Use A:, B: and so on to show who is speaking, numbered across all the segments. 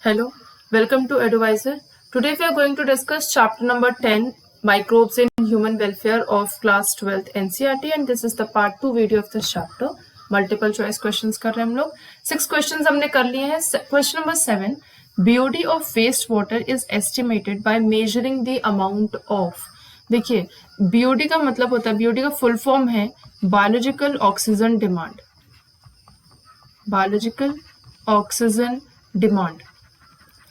A: Hello, welcome to Advisor. Today we are going to discuss chapter number 10, Microbes in Human Welfare of class 12th NCERT, and this is the part 2 video of this chapter. Multiple choice questions कर रहे हैं हम लोग. 6 questions हमने कर लिए हैं. Question number 7, BOD of wastewater is estimated by measuring the amount of. देखिए, BOD का मतलब होता है, BOD का फुल फॉर्म है biological oxygen demand. Biological oxygen demand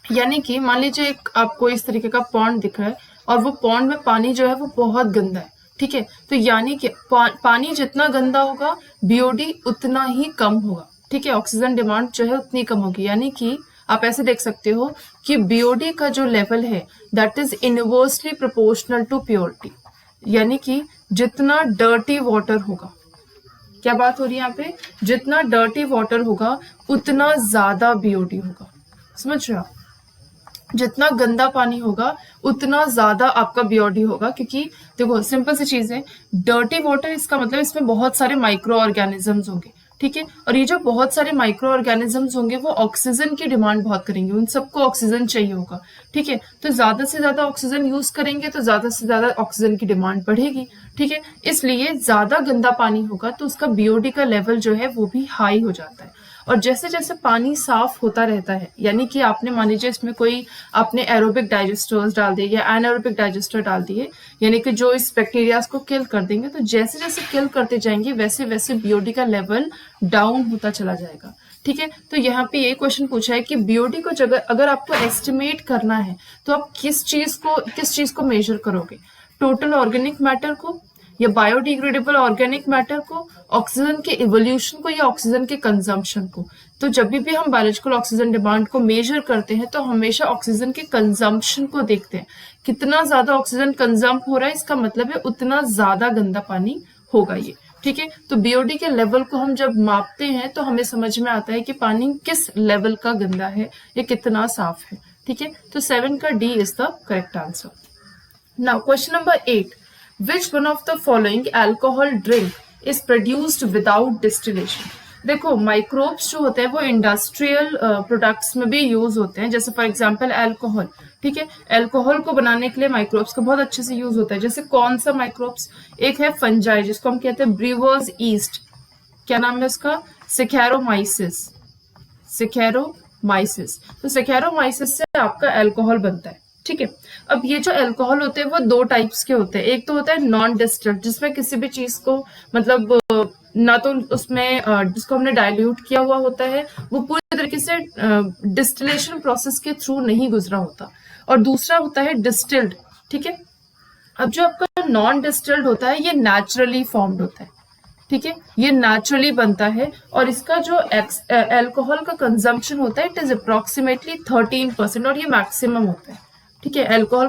A: यानी कि मान लीजिए एक आपको इस तरीके का पॉन्ड दिख रहा है और वो पॉन्ड में पानी जो है वो बहुत गंदा है. ठीक है, तो यानी कि पानी जितना गंदा होगा बीओडी उतना ही कम होगा. ठीक है, ऑक्सीजन डिमांड जो है उतनी कम होगी. यानी कि आप ऐसे देख सकते हो कि बीओडी का जो लेवल है that is inversely proportional to purity. यानी कि जितना डर्टी वाटर होगा, क्या बात हो रही है यहाँ पे, जितना डर्टी वाटर होगा उतना ज्यादा बीओडी होगा. समझ रहे हो, जितना गंदा पानी होगा उतना ज्यादा आपका बीओडी होगा. क्योंकि देखो सिंपल सी चीज है, डर्टी वाटर इसका मतलब इसमें बहुत सारे माइक्रो ऑर्गेनिजम्स होंगे. ठीक है, और ये जो बहुत सारे माइक्रो ऑर्गेनिजम्स होंगे वो ऑक्सीजन की डिमांड बहुत करेंगे, उन सबको ऑक्सीजन चाहिए होगा. ठीक है, तो ज्यादा से ज्यादा ऑक्सीजन यूज करेंगे तो ज्यादा से ज्यादा ऑक्सीजन की डिमांड बढ़ेगी. ठीक है, इसलिए ज्यादा गंदा पानी होगा तो उसका बीओडी का लेवल जो है वो भी हाई हो जाता है. और जैसे जैसे पानी साफ होता रहता है, यानी कि आपने मान लीजिए इसमें कोई आपने एरोबिक डाइजेस्टर्स डाल दिए या एनारोबिक डाइजेस्टर डाल दिए, यानी कि जो इस बैक्टीरियाज को किल कर देंगे, तो जैसे जैसे किल करते जाएंगे वैसे वैसे बीओडी का लेवल डाउन होता चला जाएगा. ठीक है, तो यहाँ पे ये क्वेश्चन पूछा है कि बीओडी को अगर आपको एस्टिमेट करना है तो आप किस चीज को मेजर करोगे, टोटल ऑर्गेनिक मैटर को या बायोडिग्रेडेबल ऑर्गेनिक मैटर को, ऑक्सीजन के इवोल्यूशन को या ऑक्सीजन के कंजम्पशन को. तो जब भी हम बायोलॉजिकल ऑक्सीजन डिमांड को मेजर करते हैं तो हमेशा ऑक्सीजन के कंजम्पशन को देखते हैं. कितना ज्यादा ऑक्सीजन कंजम्प हो रहा है इसका मतलब है उतना ज्यादा गंदा पानी होगा ये. ठीक है, तो बीओडी के लेवल को हम जब मापते हैं तो हमें समझ में आता है कि पानी किस लेवल का गंदा है या कितना साफ है. ठीक है, तो 7 का D is the correct answer. Now question number 8, Which one of the following alcohol drink is produced without distillation? देखो माइक्रोब्स जो होते हैं वो इंडस्ट्रियल प्रोडक्ट्स में भी यूज होते हैं, जैसे फॉर एग्जांपल अल्कोहल. ठीक है, अल्कोहल को बनाने के लिए माइक्रोब्स का बहुत अच्छे से यूज होता है. जैसे कौन सा माइक्रोब्स, एक है फंजाई जिसको हम कहते हैं ब्रीवर्स ईस्ट, क्या नाम है उसका, सेकेरोमाइसिस. सेकेरोमाइसिस, तो सेकेरोमाइसिस से आपका अल्कोहल बनता है. ठीक है, अब ये जो अल्कोहल होते हैं वो दो टाइप्स के होते हैं. एक तो होता है नॉन डिस्टिल्ड, जिसमें किसी भी चीज को मतलब ना तो उसमें जिसको हमने डाइल्यूट किया हुआ होता है वो पूरी तरीके से डिस्टिलेशन प्रोसेस के थ्रू नहीं गुजरा होता, और दूसरा होता है डिस्टिल्ड. ठीक है, अब जो आपका नॉन डिस्टिल्ड होता है ये नेचुरली फॉर्म्ड होता है. ठीक है, ये नेचुरली बनता है और इसका जो अल्कोहल का कंजम्पशन होता है इट इज अप्रोक्सीमेटली 13% और ये मैक्सिमम होता है. ठीक है, अल्कोहल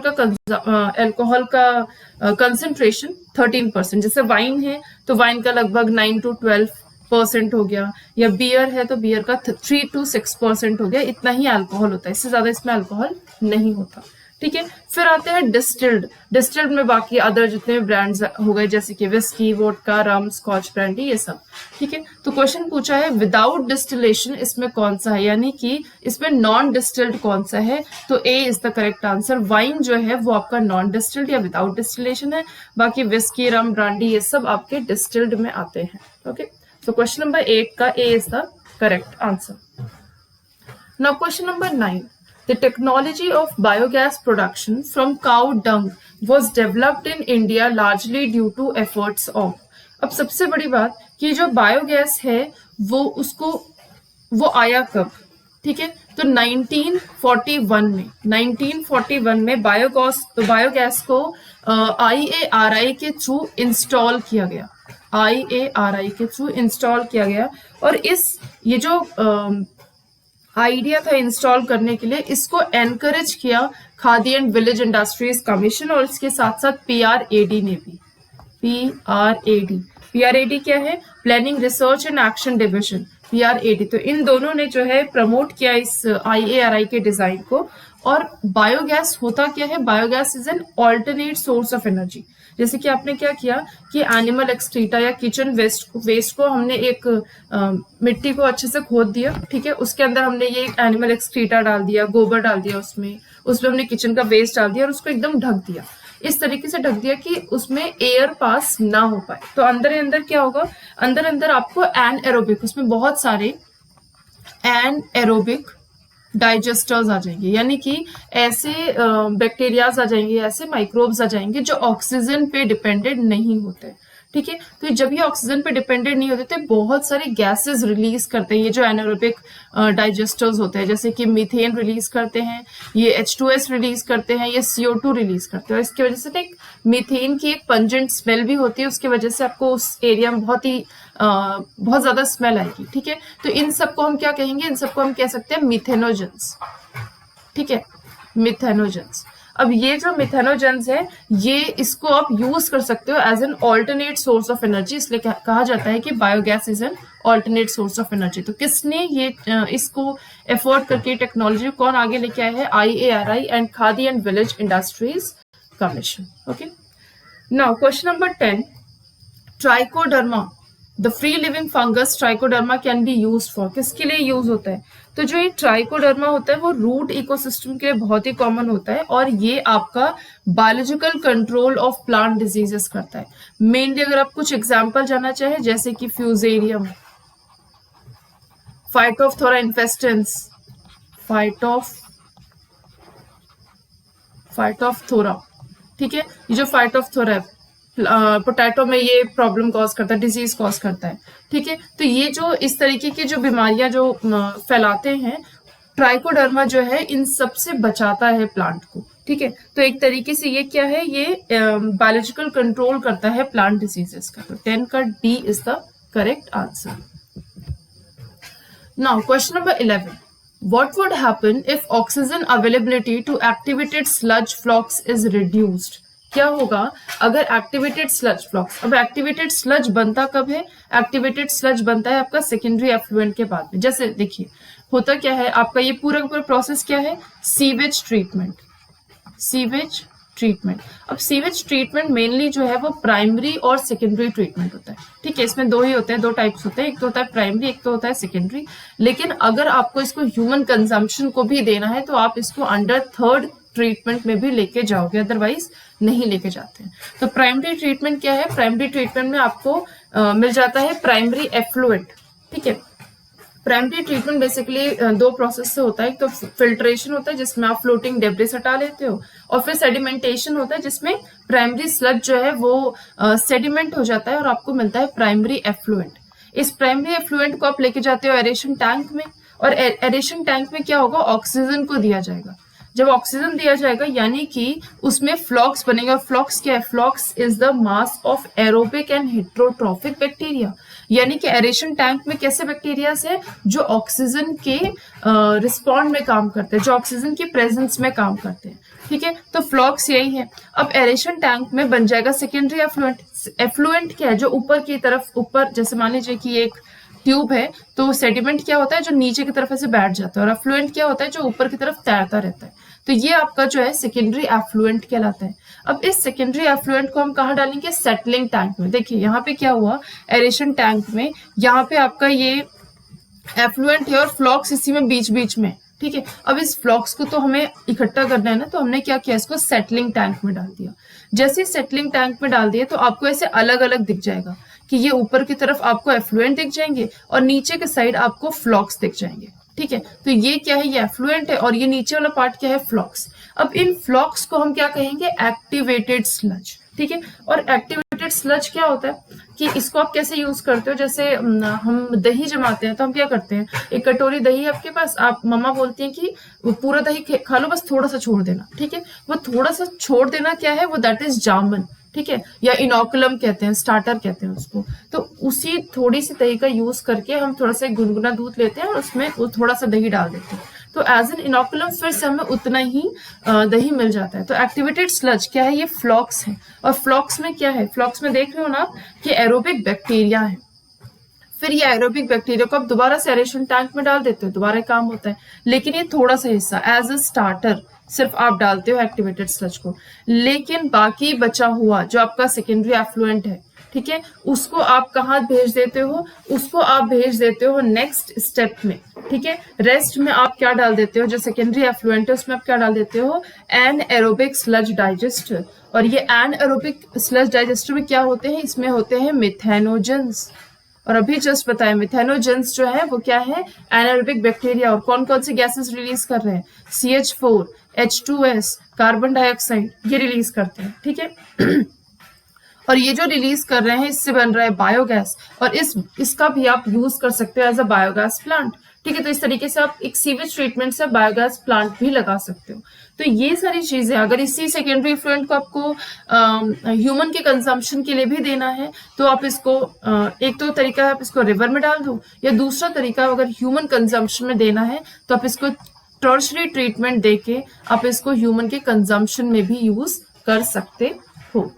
A: का कंसेंट्रेशन 13%. जैसे वाइन है तो वाइन का लगभग 9 to 12% हो गया, या बियर है तो बियर का 3 to 6% हो गया. इतना ही अल्कोहल होता है, इससे ज्यादा इसमें अल्कोहल नहीं होता. ठीक है, फिर आते हैं डिस्टिल्ड. डिस्टिल्ड में बाकी अदर जितने ब्रांड्स हो गए जैसे कि विस्की, वोडका, रम, स्कॉच ब्रांडी, ये सब. ठीक है, तो क्वेश्चन पूछा है विदाउट डिस्टिलेशन इसमें कौन सा है, यानी कि इसमें नॉन डिस्टिल्ड कौन सा है, तो A is the correct answer. Wine जो है वो आपका नॉन डिस्टिल्ड या विदाउट डिस्टिलेशन है, बाकी विस्की, रम, ब्रांडी ये सब आपके डिस्टिल्ड में आते हैं. ओके, तो क्वेश्चन नंबर 8 का A is the correct answer. Now question number 9, The technology of biogas production from cow dung was developed in India largely due to efforts of. अब सबसे बड़ी बात कि जो बायोगैस है वो आया कब. ठीक है, तो 1941 में बायोगैस को IARI के थ्रू इंस्टॉल किया गया. IARI के थ्रू इंस्टॉल किया गया, और ये जो आइडिया था इंस्टॉल करने के लिए, इसको एनकरेज किया khadi and village industries commission और इसके साथ साथ PRAD ने भी. PRAD क्या है, planning research and action division. PRAD। तो इन दोनों ने जो है प्रमोट किया इस IARI के डिजाइन को। और बायोगैस होता क्या है? Biogas is an alternate source of energy. जैसे कि आपने क्या किया कि एनिमल एक्सक्रीटा या किचन वेस्ट को हमने एक मिट्टी को अच्छे से खोद दिया, ठीक है, उसके अंदर हमने ये एनिमल एक्सक्रीटा डाल दिया, गोबर डाल दिया, उसमें हमने किचन का वेस्ट डाल दिया और उसको एकदम ढक दिया, इस तरीके से ढक दिया कि उसमें एयर पास ना हो पाए। तो अंदर क्या होगा? अंदर आपको एनएरोबिक, उसमें बहुत सारे एनएरोबिक डाइजेस्टर्स आ जाएंगे, यानी कि ऐसे बैक्टीरियाज आ जाएंगे, ऐसे माइक्रोब्स आ जाएंगे जो ऑक्सीजन पे डिपेंडेंट नहीं होते, ठीक है। तो जब ये ऑक्सीजन पे डिपेंडेंट नहीं होते तो बहुत सारे गैसेस रिलीज करते हैं, ये जो एनारोबिक डाइजेस्टर्स होते हैं, जैसे कि मीथेन रिलीज करते हैं, ये H2S रिलीज करते हैं, ये CO2 रिलीज करते हैं। और इसकी वजह से एक मीथेन की एक पंजेंट स्मेल भी होती है, उसकी वजह से आपको उस एरिया में बहुत ज्यादा स्मेल आएगी, ठीक है। तो इन सबको हम क्या कहेंगे? इन सबको हम कह सकते हैं मिथेनोजेंस, ठीक है, मिथेनोजेंस। अब ये जो मिथेनोजेंस है, ये इसको आप यूज कर सकते हो as an alternate source of energy, इसलिए कहा जाता है कि biogas is an alternate source of energy. तो किसने ये इसको एफोर्ड करके टेक्नोलॉजी कौन आगे लेके आया है? IARI and khadi and village industries commission. Okay, now question number 10, trichoderma, the free living fungus trichoderma can be use for, किसके लिए यूज होता है? तो जो ये ट्राइकोडर्मा होता है वो रूट इकोसिस्टम के लिए बहुत ही कॉमन होता है और ये आपका biological control of plant diseases करता है। मेनली अगर आप कुछ एग्जांपल जानना चाहे, जैसे कि फ्यूजेरियम, फाइटोफथोरा इन्फेस्टेंस, फाइटोफथोरा, ठीक है, ये जो फाइटोफथोरा है पोटैटो में ये प्रॉब्लम कॉज करता है, डिजीज कॉज करता है, ठीक है। तो ये जो इस तरीके की जो बीमारियां जो फैलाते हैं, ट्राइकोडर्मा जो है इन सब से बचाता है प्लांट को, ठीक है। तो एक तरीके से ये क्या है? ये बायोलॉजिकल कंट्रोल करता है प्लांट डिजीजेस का। तो 10 का D is the correct answer. Now question number 11, what would happen if oxygen availability to activated sludge flocks is reduced? क्या होगा अगर एक्टिवेटेड स्लज फ्लॉक्स, अब एक्टिवेटेड स्लज बनता कब है? एक्टिवेटेड स्लज बनता है आपका सेकेंडरी एफ्लुएंट के बाद में। जैसे देखिए होता क्या है आपका, ये पूरा का पूरा प्रोसेस क्या है? Sewage treatment, sewage treatment. अब सीवेज ट्रीटमेंट मेनली जो है वो प्राइमरी और सेकेंडरी ट्रीटमेंट होता है, ठीक है। इसमें दो ही होते हैं, दो टाइप्स होते हैं, एक तो होता है प्राइमरी, एक तो होता है सेकेंडरी। लेकिन अगर आपको इसको ह्यूमन कंजम्पशन को भी देना है तो आप इसको अंडर थर्ड ट्रीटमेंट में भी लेके जाओगे, अदरवाइज नहीं लेके जाते हैं। तो प्राइमरी ट्रीटमेंट क्या है? प्राइमरी ट्रीटमेंट में आपको मिल जाता है प्राइमरी एफ्लुएंट, ठीक है। प्राइमरी ट्रीटमेंट बेसिकली दो प्रोसेस से होता है, एक तो फिल्ट्रेशन होता है जिसमें आप फ्लोटिंग डेब्रिस हटा लेते हो, और फिर सेडिमेंटेशन होता है जिसमें प्राइमरी स्लज जो है वो सेडिमेंट हो जाता है और आपको मिलता है प्राइमरी एफ्लुएंट। इस प्राइमरी एफ्लुएंट को आप लेके जाते हो एरेशन टैंक में, और एरेशन टैंक में क्या होगा? ऑक्सीजन को दिया जाएगा। जब ऑक्सीजन दिया जाएगा यानी कि उसमें फ्लॉक्स बनेगा। फ्लॉक्स क्या है? Flocs is the mass of aerobic and heterotrophic bacteria, यानी कि एरेशन टैंक में कैसे बैक्टीरियाज है? जो ऑक्सीजन के रिस्पॉन्ड में काम करते हैं, जो ऑक्सीजन की प्रेजेंस में काम करते हैं, ठीक है। तो फ्लॉक्स यही है। अब एरेशन टैंक में बन जाएगा सेकेंडरी एफ्लुएंट। एफ्लुएंट क्या है? जो ऊपर की तरफ, ऊपर जैसे मान लीजिए कि एक ट्यूब है तो सेडिमेंट क्या होता है? जो नीचे की तरफ ऐसे बैठ जाता है, और एफ्लुएंट क्या होता है? जो ऊपर की तरफ तैरता रहता है। तो ये आपका जो है सेकेंडरी एफ्लुएंट कहलाता है। अब इस सेकेंडरी एफ्लुएंट को हम कहाँ डालेंगे? सेटलिंग टैंक में। देखिए यहाँ पे क्या हुआ, एरेशन टैंक में यहाँ पे आपका ये एफ्लुएंट है और फ्लॉक्स इसी में बीच बीच में, ठीक है। अब इस फ्लॉक्स को तो हमें इकट्ठा करना है ना, तो हमने क्या किया? इसको सेटलिंग टैंक में डाल दिया। जैसे सेटलिंग टैंक में डाल दिया तो आपको ऐसे अलग अलग दिख जाएगा कि ये ऊपर की तरफ आपको एफ्लुएंट दिख जाएंगे और नीचे के साइड आपको फ्लॉक्स दिख जाएंगे, ठीक है। तो ये क्या है? ये एफ्लुएंट है, और ये नीचे वाला पार्ट क्या है? फ्लॉक्स। अब इन फ्लॉक्स को हम क्या कहेंगे? एक्टिवेटेड स्लज, ठीक है। और एक्टिवेटेड स्लज क्या होता है कि इसको आप कैसे यूज करते हो? जैसे हम दही जमाते हैं तो हम क्या करते हैं, एक कटोरी दही है आपके पास, आप मम्मा बोलती हैं कि वो पूरा दही खा लो, बस थोड़ा सा छोड़ देना, ठीक है। वो थोड़ा सा छोड़ देना क्या है? वो दैट इज जामन, ठीक है, या इनोकुलम कहते हैं, स्टार्टर कहते हैं उसको। तो उसी थोड़ी सी दही का यूज करके हम थोड़ा सा गुनगुना दूध लेते हैं और उसमें वो थोड़ा सा दही डाल देते हैं, तो एज एन इनोकुलम फिर से हमें उतना ही दही मिल जाता है। तो एक्टिवेटेड स्लज क्या है? ये फ्लॉक्स है। और फ्लॉक्स में क्या है? फ्लॉक्स में देख रहे हो ना कि एरोबिक बैक्टीरिया है। फिर ये एरोबिक बैक्टीरिया को आप दोबारा से एरेशन टैंक में डाल देते हो, दोबारा काम होता है, लेकिन ये थोड़ा सा हिस्सा एज अ स्टार्टर सिर्फ आप डालते हो एक्टिवेटेड स्लज को, लेकिन बाकी बचा हुआ जो आपका सेकेंडरी एफ्लुएंट है, ठीक है, उसको आप कहाँ भेज देते हो, उसको आप भेज देते हो नेक्स्ट स्टेप में, ठीक है। रेस्ट में आप क्या डाल देते हो, जो सेकेंडरी एफ्लुएंट है उसमें आप क्या डाल देते हो, एन एरोबिक स्लज डाइजेस्टर। और ये एन एरोबिक स्लज डाइजेस्टर में क्या होते हैं, इसमें होते हैं मिथेनोजेंस। और अभी जस्ट बताया मिथेनोजेंस जो है वो क्या है, एनारोबिक बैक्टीरिया। और कौन कौन सी गैसेस रिलीज कर रहे हैं, CH4, H2S, कार्बन डाइऑक्साइड, ये रिलीज करते हैं, ठीक है। और ये जो रिलीज कर रहे हैं इससे बन रहा है बायोगैस, और इसका भी आप यूज कर सकते हो एज अ बायोगैस प्लांट, ठीक है। तो इस तरीके से आप एक सीवेज ट्रीटमेंट से बायोगैस प्लांट भी लगा सकते हो। तो ये सारी चीजें अगर इसी सेकेंडरी इफ्लुएंट को आपको ह्यूमन के कंजम्पशन के लिए भी देना है तो आप इसको एक तो तरीका है आप इसको रिवर में डाल दो, या दूसरा तरीका अगर ह्यूमन कंजम्पशन में देना है तो आप इसको टर्शरी ट्रीटमेंट देके आप इसको ह्यूमन के कंजम्पशन में भी यूज कर सकते हो,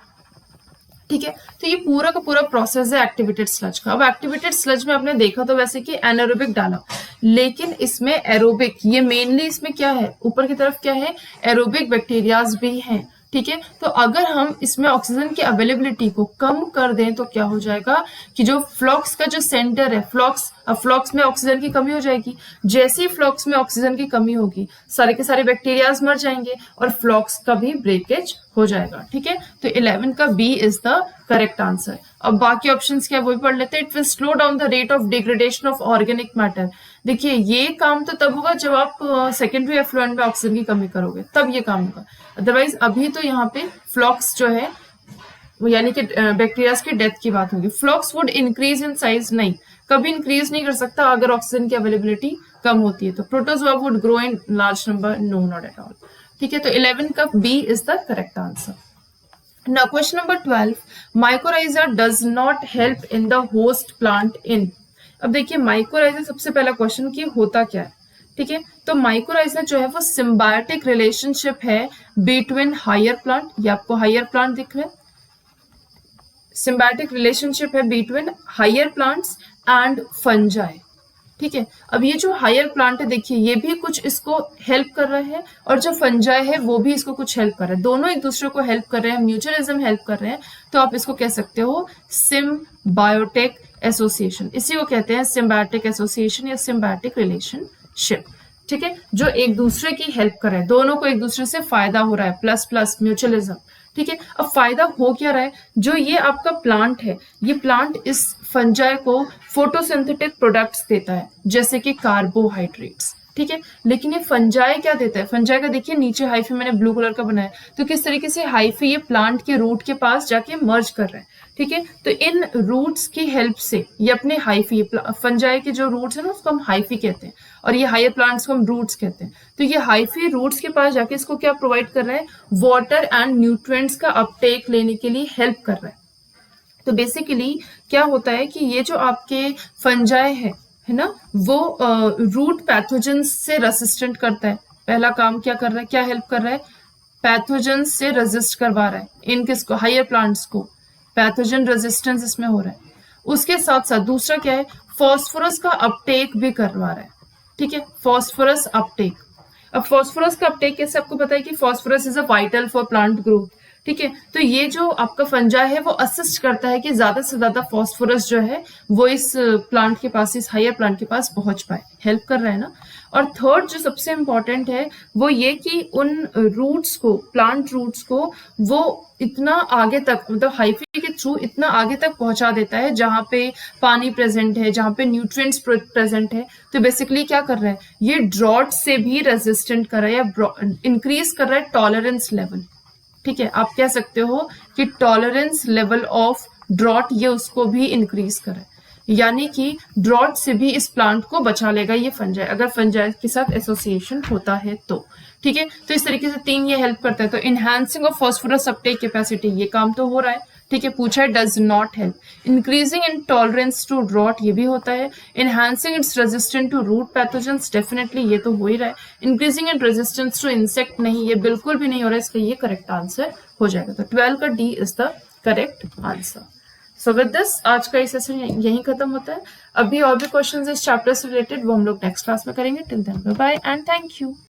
A: ठीक है। तो ये पूरा का पूरा प्रोसेस है एक्टिवेटेड स्लज का। अब एक्टिवेटेड स्लज में आपने देखा तो वैसे कि एनारोबिक डाला, लेकिन इसमें एरोबिक, ये मेनली इसमें क्या है, ऊपर की तरफ क्या है, एरोबिक बैक्टीरियाज भी हैं, ठीक है। तो अगर हम इसमें ऑक्सीजन की अवेलेबिलिटी को कम कर दें तो क्या हो जाएगा कि जो फ्लॉक्स का जो सेंटर है, फ्लॉक्स में ऑक्सीजन की कमी हो जाएगी। जैसे ही फ्लॉक्स में ऑक्सीजन की कमी होगी सारे के सारे बैक्टीरियाज मर जाएंगे और फ्लॉक्स का भी ब्रेकेज हो जाएगा, ठीक है। तो 11 का B is the correct answer. अब बाकी ऑप्शंस क्या वो भी पढ़ लेते हैं। It will slow down the rate of degradation of organic matter. देखिए ये काम तो तब होगा जब आप सेकेंडरी एफ्लुएंट में ऑक्सीजन की कमी करोगे, तब ये काम होगा। अदरवाइज अभी तो यहाँ पे फ्लॉक्स जो है यानी कि बैक्टीरियाज की डेथ की बात होगी। फ्लॉक्स वुड इंक्रीज इन साइज, नहीं, कभी इंक्रीज नहीं कर सकता अगर ऑक्सीजन की अवेलेबिलिटी कम होती है। तो protozoa would grow in large number, no not at all, ठीक है। तो 11 का B is the correct answer. Now question number 12, mycorrhiza does not help in the host plant in। अब देखिए mycorrhiza सबसे पहला क्वेश्चन कि होता क्या है, ठीक है। तो mycorrhiza जो है वो सिम्बायोटिक रिलेशनशिप है बिटवीन हायर प्लांट, ये आपको हायर प्लांट दिख रहे हैं, सिम्बायोटिक रिलेशनशिप है between higher plants and fungi, ठीक है। अब ये जो हायर प्लांट है देखिए ये भी कुछ इसको हेल्प कर रहा है और जो फंजाई है वो भी इसको कुछ हेल्प कर रहा है, दोनों एक दूसरे को हेल्प कर रहे हैं, म्यूचुअलिज्म हेल्प कर रहे हैं। तो आप इसको कह सकते हो सिम्बायोटिक एसोसिएशन, इसी को कहते हैं सिम्बायोटिक एसोसिएशन या सिम्बायोटिक रिलेशनशिप, ठीक है। जो एक दूसरे की हेल्प कर रहे हैं, दोनों को एक दूसरे से फायदा हो रहा है, प्लस प्लस म्यूचुअलिज्म, ठीक है। अब फायदा हो क्या रहा है, जो ये आपका प्लांट है, ये प्लांट इस फंजाई को फोटोसिंथेटिक प्रोडक्ट्स देता है जैसे कि कार्बोहाइड्रेट्स, ठीक है। लेकिन ये फंजाई क्या देता है, फंजाई का देखिए नीचे हाइफी मैंने ब्लू कलर का बनाया, तो किस तरीके से हाइफी ये प्लांट के रूट के पास जाके मर्ज कर रहा है, ठीक है। तो इन रूट्स की हेल्प से ये अपने हाइफी, फंजाई के जो रूट्स है ना उसको हम हाइफी कहते हैं और ये हायर प्लांट्स को हम रूट्स कहते हैं। तो ये हाइफी रूट्स के पास जाके इसको क्या प्रोवाइड कर रहा है, वाटर एंड न्यूट्रिएंट्स का अपटेक लेने के लिए हेल्प कर रहा है। तो बेसिकली क्या होता है कि ये जो आपके फंजाई है ना, वो रूट पैथोजेंस से रेसिस्टेंट करता है। पहला काम क्या कर रहा है, क्या हेल्प कर रहा है, पैथोजेंस से रेजिस्ट करवा रहा है इन किसको, हायर प्लांट्स को, पैथोजन रेजिस्टेंस इसमें हो रहा है। उसके साथ साथ दूसरा क्या है, फॉस्फोरस का अपटेक भी करवा रहा है, ठीक है, फॉस्फोरस अपटेक। अब फॉस्फोरस का अपटेक कैसे, आपको पता है कि phosphorus is a vital for plant growth, ठीक है। तो ये जो आपका फंजाई है वो असिस्ट करता है कि ज्यादा से ज्यादा फॉस्फोरस जो है वो इस प्लांट के पास, इस हायर प्लांट के पास पहुंच पाए, हेल्प कर रहा है ना। और थर्ड जो सबसे इंपॉर्टेंट है वो ये कि उन रूट्स को, प्लांट रूट्स को वो इतना आगे तक, मतलब हाइफी के थ्रू इतना आगे तक पहुंचा देता है जहां पे पानी प्रेजेंट है, जहां पे न्यूट्रिएंट्स प्रेजेंट है। तो बेसिकली क्या कर रहा है, ये ड्रॉट से भी रेजिस्टेंट कर रहा है या इंक्रीज कर रहा है टॉलरेंस लेवल, ठीक है। आप कह सकते हो कि टॉलरेंस लेवल ऑफ ड्रॉट ये उसको भी इंक्रीज करे, यानी कि ड्रॉट से भी इस प्लांट को बचा लेगा ये फंजाई, अगर फंजाई के साथ एसोसिएशन होता है तो, ठीक है। तो इस तरीके से तीन ये हेल्प करता है। तो enhancing of phosphorus Uptake capacity, ये काम तो हो रहा है, ठीक है। पूछा है does not help. Increasing in tolerance to drought, ये भी होता है। Enhancing its resistant to root pathogens, definitely ये तो हो ही रहा है। Increasing in resistance to insect, नहीं, ये बिल्कुल भी नहीं हो रहा है, इसका ये करेक्ट आंसर हो जाएगा। तो 12 का D is the correct answer. So with this आज का ये सेशन यहीं खत्म होता है। अभी और भी क्वेश्चंस इस चैप्टर से रिलेटेड वो हम लोग नेक्स्ट क्लास में करेंगे। Till then bye bye and thank you.